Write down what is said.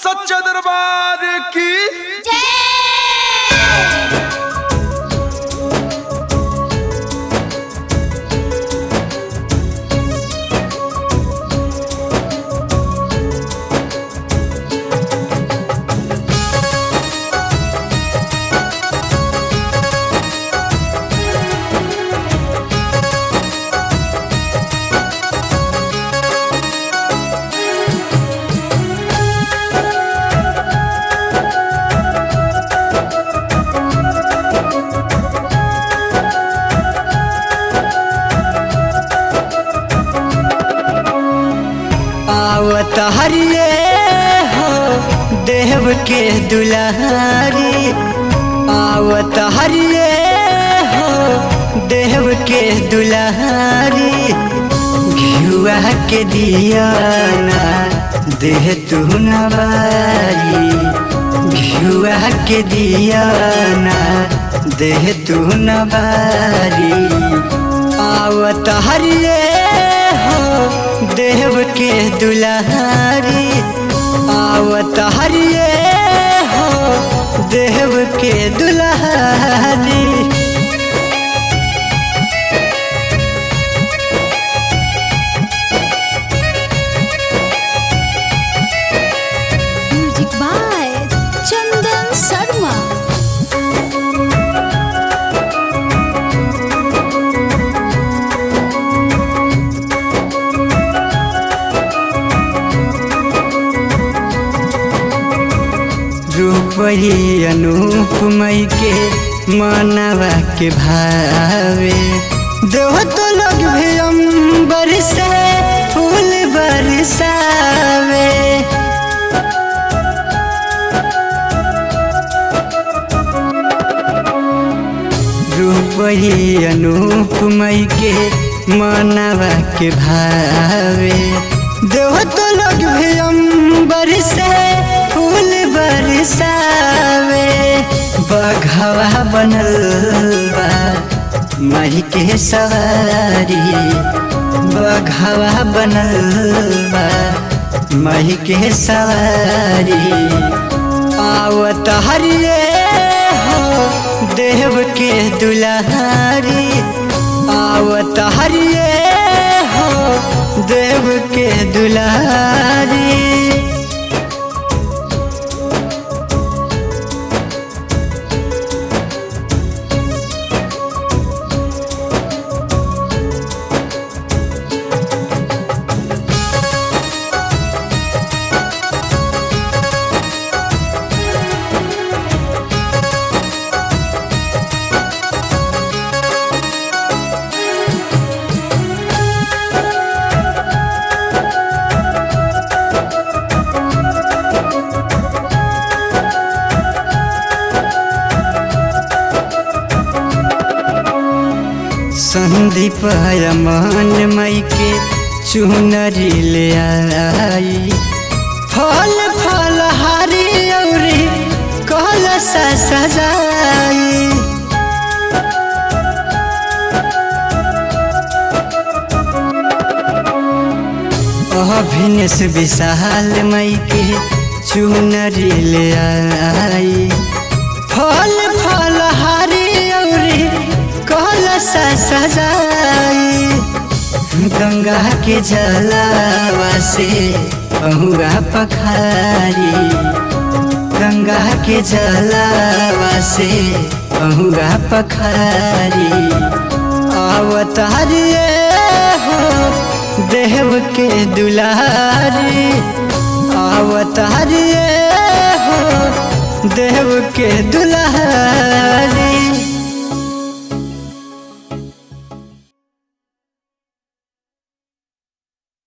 सच्चे दरबार की आवत हरिये हो देव के दुलारी, आवत हरिये हो देव के दुलारी। घिउआ के दिया ना देह तू नवारी, घिउआ के दिया ना देह तू नवारी। आवत हरिये हो देव के दुलारी, आवत हरिये हो देव के दुलारी। म्यूजिक बाय चंदन शर्मा। रूपही अनुपमई के मनवा के भावे, देव तो लोग भी अम्बर से फूल बरसावे। रूपही अनुपमई के मनवा के भावे, देव तो लोग भी अम्बर से फूल बरसावे। बघवा बनल बा माही के सवारी, बघवा बनल बा माही के सवारी। आवत हरिये हो देव के दुलारी, आवत हरिये हो देव के दुलारी। संदीप मन मई के चुनरी ले आई, फल फल हरी औरी कलश सजाई। अभिनेश विशाल मई के चुनरी ले आई, फल फल हरी औरी कलश सजाई। गंगा के जलावा से पहुआ पखारी, गंगा के जलावा से पहुआ पखारी। आवत हरिये हो देव के दुलारी, आवत हरिये हो देव के दुलारी।